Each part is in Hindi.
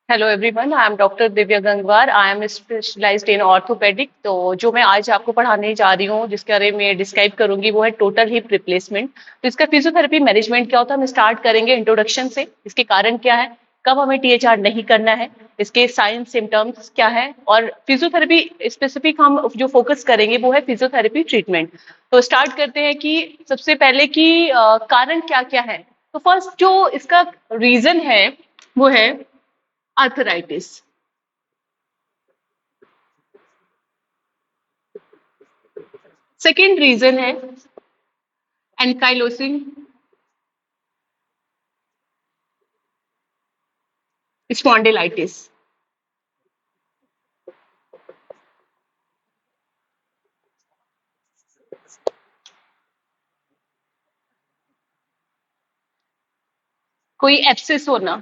Hello everyone, I am doctor Divya Gangwar. I am specialized in orthopedic. तो जो मैं आज आपको पढ़ाने जा रही हूँ, जिसके बारे में डिस्क्राइब करूंगी, वो है टोटल हिप रिप्लेसमेंट। तो इसका फिजियोथेरेपी मैनेजमेंट क्या होता है, हम स्टार्ट करेंगे इंट्रोडक्शन से। इसके कारण क्या है, कब हमें टीएचआर नहीं करना है, इसके साइंस सिम्टम्स क्या है, और फिजियोथेरेपी स्पेसिफिक हम जो फोकस करेंगे वो है फिजियोथेरेपी ट्रीटमेंट। तो स्टार्ट करते हैं कि सबसे पहले कि कारण क्या क्या है। तो फर्स्ट जो इसका रीजन है वो है आर्थराइटिस। सेकेंड रीजन है एनकाइलोसिंग स्पॉन्डिलाइटिस। कोई एब्सेस होना।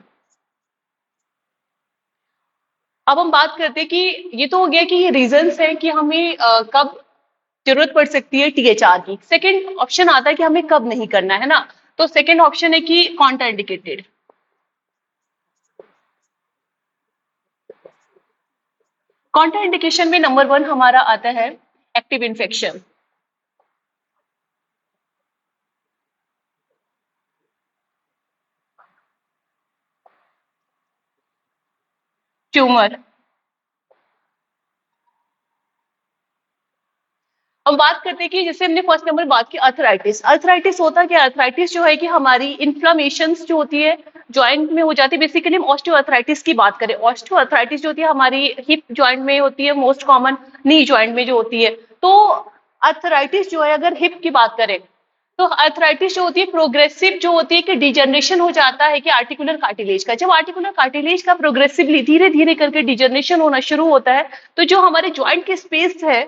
अब हम बात करते हैं कि ये तो हो गया कि ये रीजंस हैं कि हमें कब जरूरत पड़ सकती है टीएचआर की। सेकंड ऑप्शन आता है कि हमें कब नहीं करना है ना। तो सेकंड ऑप्शन है कि कॉन्ट्राइंडिकेटेड। कॉन्ट्राइंडिकेशन में नंबर वन हमारा आता है एक्टिव इन्फेक्शन, ट्यूमर। हम बात करते हैं कि जैसे हमने फर्स्ट नंबर बात की अर्थराइटिस। अर्थराइटिस होता क्या है, अर्थराइटिस जो है कि हमारी इन्फ्लामेशंस जो होती है जॉइंट में हो जाती है। बेसिकली हम ऑस्टियोआर्थराइटिस की बात करें, ऑस्टियोआर्थराइटिस जो होती है हमारी हिप जॉइंट में होती है, मोस्ट कॉमन नी जॉइंट में जो होती है। तो अर्थराइटिस जो है, अगर हिप की बात करें, तो अर्थराइटिस जो होती है प्रोग्रेसिव जो होती है कि डिजनरेशन हो जाता है कि आर्टिकुलर कार्टिलेज का। जब आर्टिकुलर कार्टिलेज का प्रोग्रेसिवली धीरे धीरे करके डिजनरेशन होना शुरू होता है, तो जो हमारे जॉइंट के स्पेस है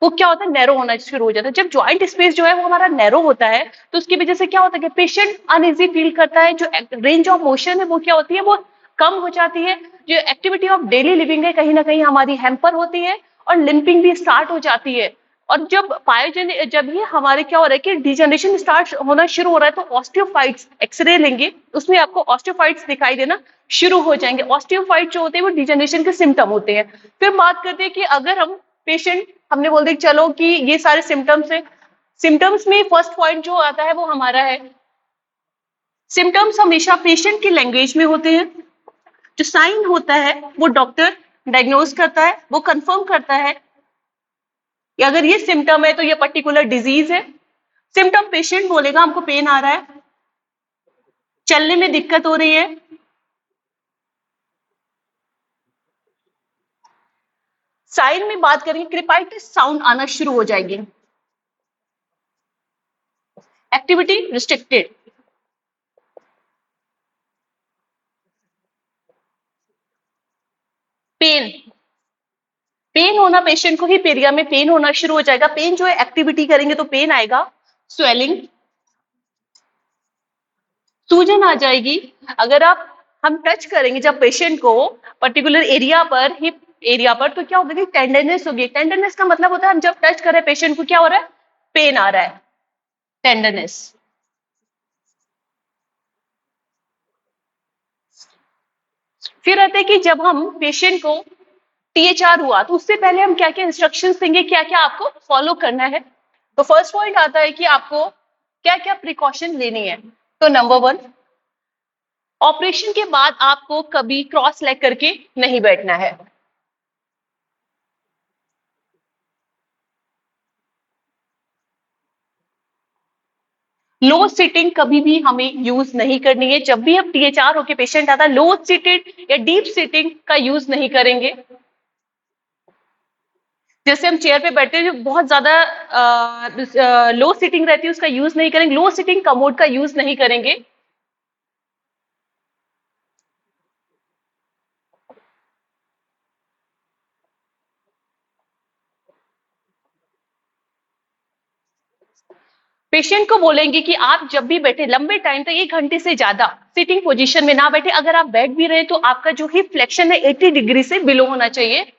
वो क्या होता है, नैरो होना शुरू हो जाता है। जब जॉइंट स्पेस जो है वो हमारा नैरो होता है, तो उसकी वजह से क्या होता है कि पेशेंट अनइजी फील करता है। जो रेंज ऑफ मोशन है वो क्या होती है, वो कम हो जाती है। जो एक्टिविटी ऑफ डेली लिविंग है कहीं ना कहीं हमारी हैम्पर होती है, और लिंपिंग भी स्टार्ट हो जाती है। और जब ये हमारे क्या हो रहा है कि डिजनरेशन स्टार्ट होना शुरू हो रहा है, तो ऑस्टियोफाइट्स एक्सरे लेंगे, उसमें आपको ऑस्टियोफाइट्स दिखाई देना शुरू हो जाएंगे। ऑस्टियोफाइट जो होते हैं वो डिजनरेशन के सिम्टम होते हैं। फिर बात करते हैं कि अगर हम पेशेंट, हमने बोल दिया चलो कि ये सारे सिम्टम्स है। सिम्टम्स में फर्स्ट पॉइंट जो आता है वो हमारा है, सिम्टम्स हमेशा पेशेंट की लैंग्वेज में होते हैं। जो साइन होता है वो डॉक्टर डायग्नोज करता है, वो कंफर्म करता है कि अगर ये सिम्टम है तो ये पर्टिकुलर डिजीज है। सिम्टम पेशेंट बोलेगा हमको पेन आ रहा है, चलने में दिक्कत हो रही है। साइन में बात करेंगे, क्रिपाइटिस साउंड आना शुरू हो जाएगी, एक्टिविटी रिस्ट्रिक्टेड, पेन। पेन होना पेशेंट को, ही एरिया में पेन होना शुरू हो जाएगा। पेन जो है एक्टिविटी करेंगे तो पेन आएगा, स्वेलिंग, सूजन आ जाएगी। अगर आप हम टच करेंगे जब पेशेंट को पर्टिकुलर एरिया पर, हिप एरिया पर, तो क्या होगा कि टेंडरनेस होगी। टेंडरनेस का मतलब होता है हम जब टच कर रहे हैं पेशेंट को क्या हो रहा है, पेन आ रहा है, टेंडरनेस। फिर रहते हैं कि जब हम पेशेंट को टीएचआर हुआ तो उससे पहले हम क्या क्या इंस्ट्रक्शंस देंगे, क्या क्या आपको फॉलो करना है। तो फर्स्ट पॉइंट आता है कि आपको क्या क्या प्रिकॉशन लेनी है। तो नंबर वन, ऑपरेशन के बाद आपको कभी क्रॉस लेग करके नहीं बैठना है। लो सिटिंग कभी भी हमें यूज नहीं करनी है। जब भी हम टीएचआर होके पेशेंट आता है, लो सिटेड या डीप सिटिंग का यूज नहीं करेंगे। जैसे हम चेयर पे बैठते हैं जो बहुत ज्यादा लो सिटिंग रहती है, उसका यूज नहीं करेंगे। लो सिटिंग कमोड का यूज नहीं करेंगे। पेशेंट को बोलेंगे कि आप जब भी बैठे लंबे टाइम तक, 1 घंटे से ज्यादा सिटिंग पोजीशन में ना बैठे। अगर आप बैठ भी रहे तो आपका जो हिप फ्लेक्शन है 80 डिग्री से बिलो होना चाहिए।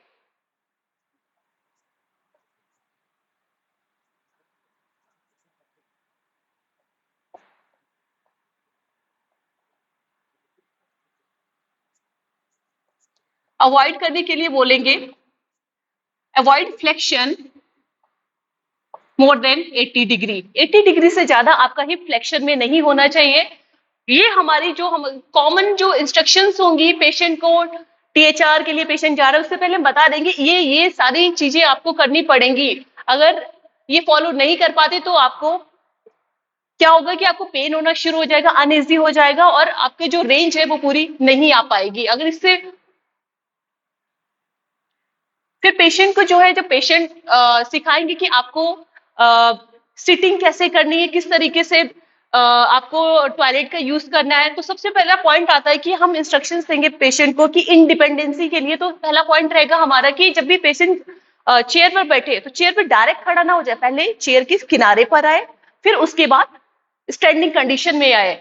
अवॉइड करने के लिए बोलेंगे avoid flexion more than 80 degree. 80 degree से ज्यादा आपका हिप फ्लेक्शन में नहीं होना चाहिए। ये हमारी जो हम कॉमन जो इंस्ट्रक्शंस होंगी पेशेंट को, टीएचआर के लिए पेशेंट जा रहा है उससे पहले हम बता देंगे ये सारी चीजें आपको करनी पड़ेंगी। अगर ये फॉलो नहीं कर पाते तो आपको क्या होगा कि आपको पेन होना शुरू हो जाएगा, अनईजी हो जाएगा और आपके जो रेंज है वो पूरी नहीं आ पाएगी। अगर इससे फिर पेशेंट को जो है, जब पेशेंट सिखाएंगे कि आपको सिटिंग कैसे करनी है, किस तरीके से आपको टॉयलेट का यूज करना है, तो सबसे पहला पॉइंट आता है कि हम इंस्ट्रक्शंस देंगे पेशेंट को कि इंडिपेंडेंसी के लिए। तो पहला पॉइंट रहेगा हमारा कि जब भी पेशेंट चेयर पर बैठे तो चेयर पर डायरेक्ट खड़ा ना हो जाए, पहले चेयर के किनारे पर आए, फिर उसके बाद स्टैंडिंग कंडीशन में आए।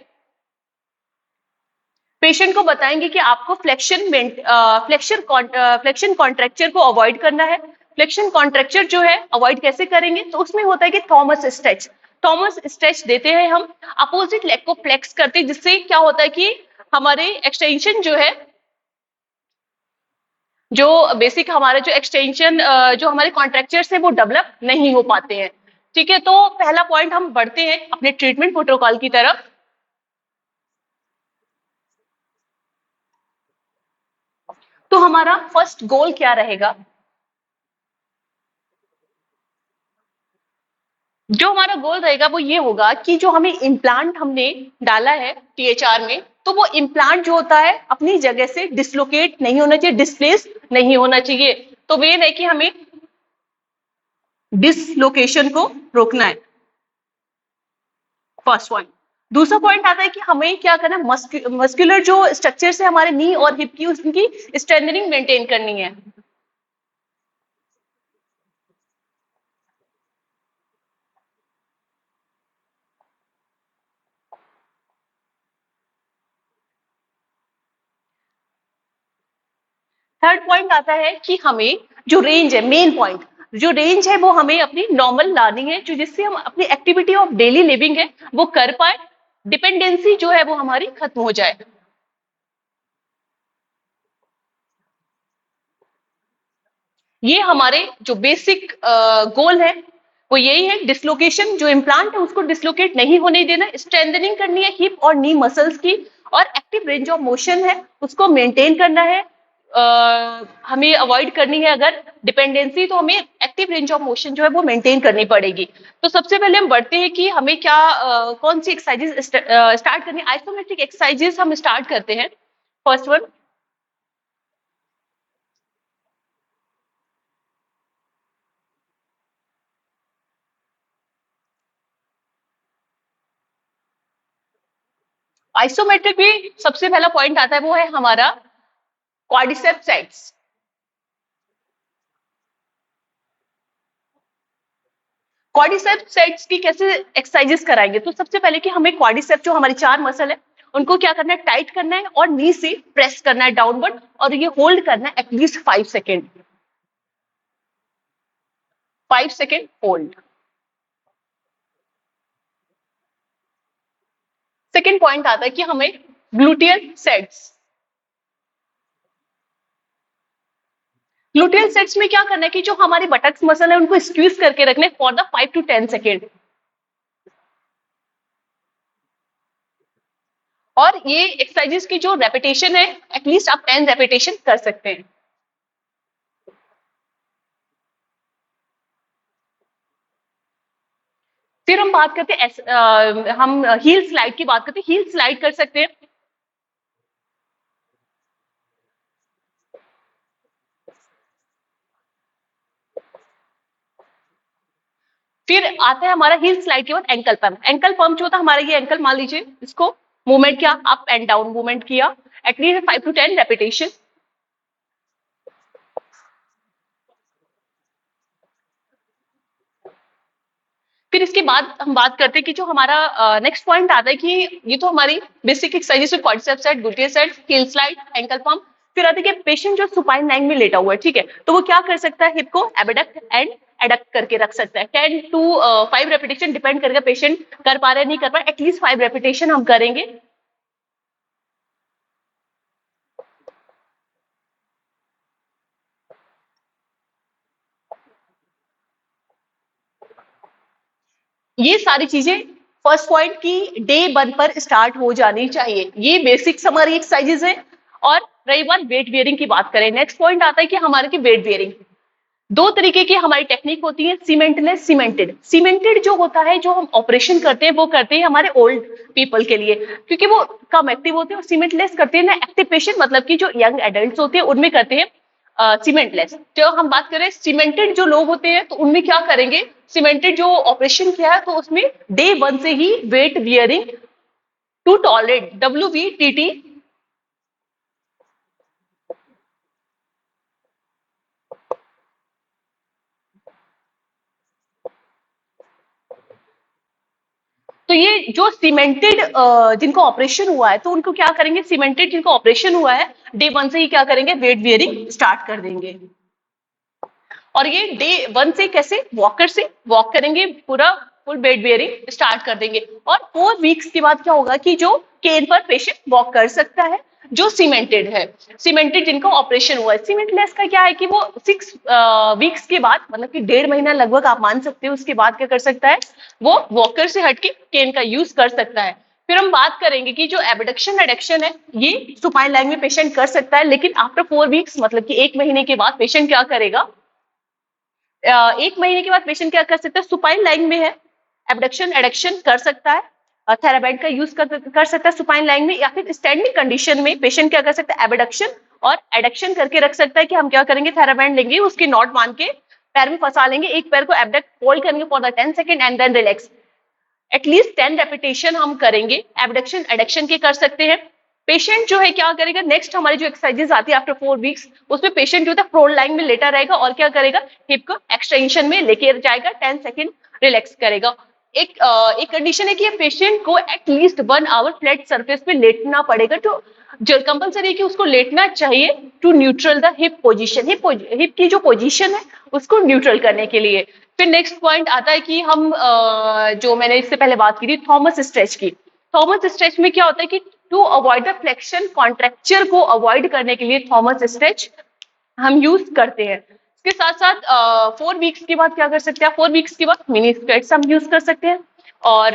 पेशेंट को बताएंगे कि आपको फ्लेक्शन कॉन्ट्रैक्चर को अवॉइड करना है। फ्लेक्शन कॉन्ट्रैक्चर जो है अवॉइड कैसे करेंगे, तो उसमें होता है कि थॉमस स्ट्रेच देते हैं हम, अपोजिट लेग को फ्लेक्स करते हैं, जिससे क्या होता है कि हमारे एक्सटेंशन जो है, जो बेसिक हमारे जो एक्सटेंशन जो हमारे कॉन्ट्रैक्चर्स है वो डेवलप नहीं हो पाते हैं। ठीक है, तो पहला पॉइंट हम बढ़ते हैं अपने ट्रीटमेंट प्रोटोकॉल की तरफ। तो हमारा फर्स्ट गोल क्या रहेगा, जो हमारा गोल रहेगा वो ये होगा कि जो हमें इम्प्लांट हमने डाला है टीएचआर में, तो वो इम्प्लांट जो होता है अपनी जगह से डिसलोकेट नहीं होना चाहिए, डिस्प्लेस नहीं होना चाहिए। तो वे है कि हमें डिसलोकेशन को रोकना है, फर्स्ट पॉइंट। दूसरा पॉइंट आता है कि हमें क्या करना है, मस्कुलर जो स्ट्रक्चर है हमारे नी और हिप की, उसकी स्ट्रेंथनिंग मेंटेन करनी है। थर्ड पॉइंट आता है कि हमें जो रेंज है, मेन पॉइंट जो रेंज है वो हमें अपनी नॉर्मल लानी है, जो जिससे हम अपनी एक्टिविटी ऑफ डेली लिविंग है वो कर पाए, डिपेंडेंसी जो है वो हमारी खत्म हो जाए। ये हमारे जो बेसिक गोल है वो यही है, डिसलोकेशन जो इम्प्लांट है उसको डिसलोकेट नहीं होने देना, स्ट्रेंथनिंग करनी है हिप और नी मसल्स की, और एक्टिव रेंज ऑफ मोशन है उसको मेंटेन करना है। हमें अवॉइड करनी है अगर डिपेंडेंसी, तो हमें एक्टिव रेंज ऑफ मोशन जो है वो मेंटेन करनी पड़ेगी। तो सबसे पहले हम बढ़ते हैं कि हमें क्या कौन सी एक्सरसाइजेस स्टार्ट करनी है। आइसोमेट्रिक एक्सरसाइजेस हम स्टार्ट करते हैं। फर्स्ट वन, आइसोमेट्रिक भी सबसे पहला पॉइंट आता है वो है हमारा क्वाड्रिसेप सेट्स। क्वाड्रिसेप सेट्स की कैसे एक्सरसाइजेस कराएंगे, तो सबसे पहले कि हमें क्वाड्रिसेप जो हमारी चार मसल है उनको क्या करना है, टाइट करना है और नी से प्रेस करना है डाउनवर्ड, और ये होल्ड करना है at least 5 second. 5 second hold. Second point आता है कि हमें ग्लूटियल सेट्स। ग्लूटियल सेट्स में क्या करना है कि जो हमारी बटक्स मसल है उनको स्क्वीज करके रखने फॉर द 5 to 10 सेकेंड, और ये एक्सरसाइजेस की जो रेपिटेशन है एटलीस्ट आप 10 रेपिटेशन कर सकते हैं। फिर हम बात करते हैं हम हील स्लाइड की बात करते हैं। हील स्लाइड कर सकते हैं। फिर आता है हमारा हील स्लाइड के बाद एंकल पंप। एंकल पंप जो होता है हमारा, ये एंकल मान लीजिए, इसको मूवमेंट किया, अप एंड डाउन मूवमेंट किया, एटलीस्ट 5 to 10 रेपिटेशन। फिर इसके बाद हम बात करते हैं कि जो हमारा नेक्स्ट पॉइंट आता है कि ये तो हमारी बेसिक एक्सरसाइजेस है, quadricep set, gluteal set, heel slide, ankle pump. फिर आता है कि पेशेंट जो सुपाइन लाइन में लेटा हुआ है, ठीक है, तो वो क्या कर सकता है, हिप को एबडक्ट एंड एडक्ट करके रख सकता है। 10 to 5 रेपिटेशन डिपेंड करेगा पेशेंट कर पा रहा है नहीं कर पा रहा, एटलीस्ट 5 रेपिटेशन हम करेंगे। ये सारी चीजें फर्स्ट पॉइंट की डे 1 पर स्टार्ट हो जानी चाहिए। ये बेसिक हमारी एक्सरसाइजेज है। और रही बात वेट बियरिंग की बात करें, नेक्स्ट पॉइंट आता है कि हमारे की वेट बियरिंग। दो तरीके की हमारी टेक्निक होती है, सीमेंटलेस, सीमेंटेड। सीमेंटेड जो होता है, जो हम ऑपरेशन करते हैं वो करते हैं हमारे ओल्ड पीपल के लिए, क्योंकि वो कम एक्टिव होते हैं। और सीमेंटलेस करते हैं ना एक्टिव पेशेंट, मतलब कि जो यंग एडल्ट होते हैं उनमें करते हैं सीमेंटलेस। जो हम बात करें सीमेंटेड जो लोग होते हैं तो उनमें क्या करेंगे, सीमेंटेड जो ऑपरेशन किया है तो उसमें डे 1 से ही weight bearing to tolerate WBTT तो ये जो सीमेंटेड जिनको ऑपरेशन हुआ है तो उनको क्या करेंगे, सीमेंटेड जिनको ऑपरेशन हुआ है डे 1 से ही क्या करेंगे, वेट बियरिंग स्टार्ट कर देंगे। और ये डे 1 से कैसे, वॉकर से वॉक करेंगे, पूरा फुल वेट बियरिंग स्टार्ट कर देंगे। और 4 वीक्स के बाद क्या होगा कि जो केन पर पेशेंट वॉक कर सकता है, जो सीमेंटेड है। सीमेंटेड जिनका ऑपरेशन हुआ है। सीमेंटलेस का क्या है कि वो 6 वीक्स के बाद, मतलब कि 1.5 महीना लगभग आप मान सकते हो, उसके बाद क्या कर सकता है, वो वॉकर से हटके केन का यूज कर सकता है। फिर हम बात करेंगे कि जो एबडक्शन एडक्शन है ये सुपाइन लाइन में पेशेंट कर सकता है, लेकिन आफ्टर 4 वीक्स, मतलब कि 1 महीने के बाद पेशेंट क्या करेगा, 1 महीने के बाद पेशेंट क्या कर सकता है, सुपाइन लाइन में है, एबडक्शन एडक्शन कर सकता है, थेराबाइड का यूज कर सकता है सुपाइन लाइन में, या फिर स्टैंडिंग कंडीशन में पेशेंट क्या कर सकता है, एबडक्शन और एडक्शन करके रख सकता है कि हम क्या करेंगे, थेराबाइड लेंगे, उसकी नॉट बांध के पैर में फंसा लेंगे, एक पैर को एबडक्ट होल्ड करेंगे for the 10 second and then relax. At least 10 repetition हम करेंगे, एबडक्शन एडक्शन के कर सकते हैं। पेशेंट जो है क्या करेगा, नेक्स्ट हमारी जो एक्सरसाइजेस आती है आफ्टर 4 वीक्स, उसमें पेशेंट जो है फ्लोर लाइन में लेटा रहेगा और क्या करेगा, हिप को एक्सटेंशन में लेके जाएगा, 10 सेकंड रिलैक्स करेगा। एक कंडीशन है कि पेशेंट को एटलीस्ट 1 आवर फ्लैट सरफेस पे लेटना पड़ेगा, तो जो कंपलसरी है कि उसको लेटना चाहिए to neutral the hip position. Hip की जो पोजीशन है उसको न्यूट्रल करने के लिए। फिर नेक्स्ट पॉइंट आता है कि हम जो मैंने इससे पहले बात की थी थॉमस स्ट्रेच की। थॉमस स्ट्रेच में क्या होता है कि to avoid the flexion contracture को अवॉइड करने के लिए थॉमस स्ट्रेच हम यूज करते हैं। इसके साथ साथ 4 वीक्स के बाद क्या कर सकते हैं, 4 वीक्स के बाद मिनी स्क्वेट्स हम यूज कर सकते हैं। और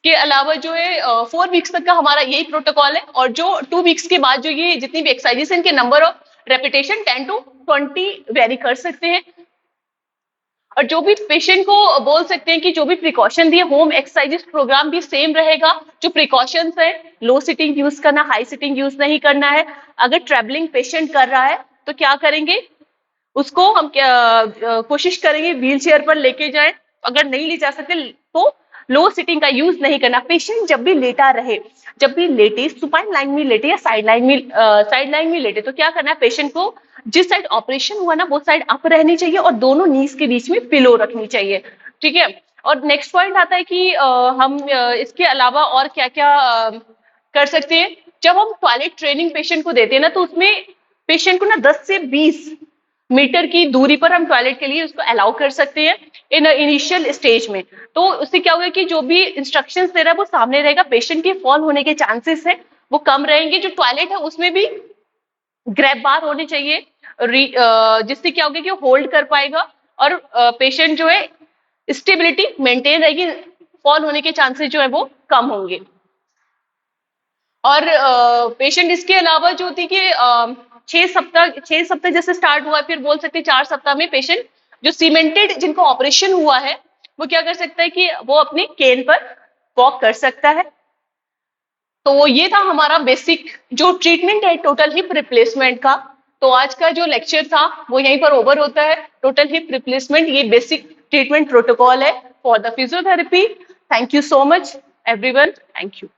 के अलावा जो है 4 वीक्स तक का हमारा यही प्रोटोकॉल है। और जो 2 वीक्स के बाद जो ये जितनी भी एक्सरसाइजेस इनके number of repetition 10 to 20 very कर सकते हैं। और जो भी पेशेंट को बोल सकते हैं कि जो भी प्रिकॉशन दिए, होम एक्सरसाइजेस प्रोग्राम भी सेम रहेगा। जो प्रिकॉशंस है, लो सिटिंग यूज करना, हाई सिटिंग यूज नहीं करना है। अगर ट्रेवलिंग पेशेंट कर रहा है तो क्या करेंगे, उसको हम कोशिश करेंगे व्हील चेयर पर लेके जाएं। अगर नहीं ले जा सकते तो लो सिटिंग का यूज नहीं करना। पेशेंट जब भी लेटा रहे, जब भी लेटे, सुपाइन लाइन में लेटे या साइड लाइन में लेटे, तो क्या करना है, पेशेंट को जिस साइड ऑपरेशन हुआ ना वो साइड अप रहनी चाहिए और दोनों नीज के बीच में पिलो रखनी चाहिए। ठीक है। और नेक्स्ट पॉइंट आता है कि हम इसके अलावा और क्या क्या कर सकते हैं। जब हम टॉयलेट ट्रेनिंग पेशेंट को देते हैं ना, तो उसमें पेशेंट को ना 10 से 20 मीटर की दूरी पर हम टॉयलेट के लिए उसको अलाउ कर सकते हैं इन इनिशियल स्टेज में। तो उससे क्या होगा कि जो भी इंस्ट्रक्शंस दे रहा है वो सामने रहेगा, पेशेंट के फॉल होने के चांसेस है वो कम रहेंगे। जो टॉयलेट है उसमें भी ग्रैब बार होने चाहिए, जिससे क्या होगा कि वो होल्ड कर पाएगा और पेशेंट जो है स्टेबिलिटी मेंटेन रहेगी, फॉल होने के चांसेस जो है वो कम होंगे। और पेशेंट इसके अलावा जो होती कि 6 सप्ताह जैसे स्टार्ट हुआ, फिर बोल सकते 4 सप्ताह में पेशेंट जो सीमेंटेड जिनको ऑपरेशन हुआ है वो क्या कर सकता है कि वो अपने केन पर वॉक कर सकता है। तो ये था हमारा बेसिक जो ट्रीटमेंट है टोटल हिप रिप्लेसमेंट का। तो आज का जो लेक्चर था वो यहीं पर ओवर होता है। टोटल हिप रिप्लेसमेंट ये बेसिक ट्रीटमेंट प्रोटोकॉल है for the physiotherapy. Thank you so much everyone, thank you.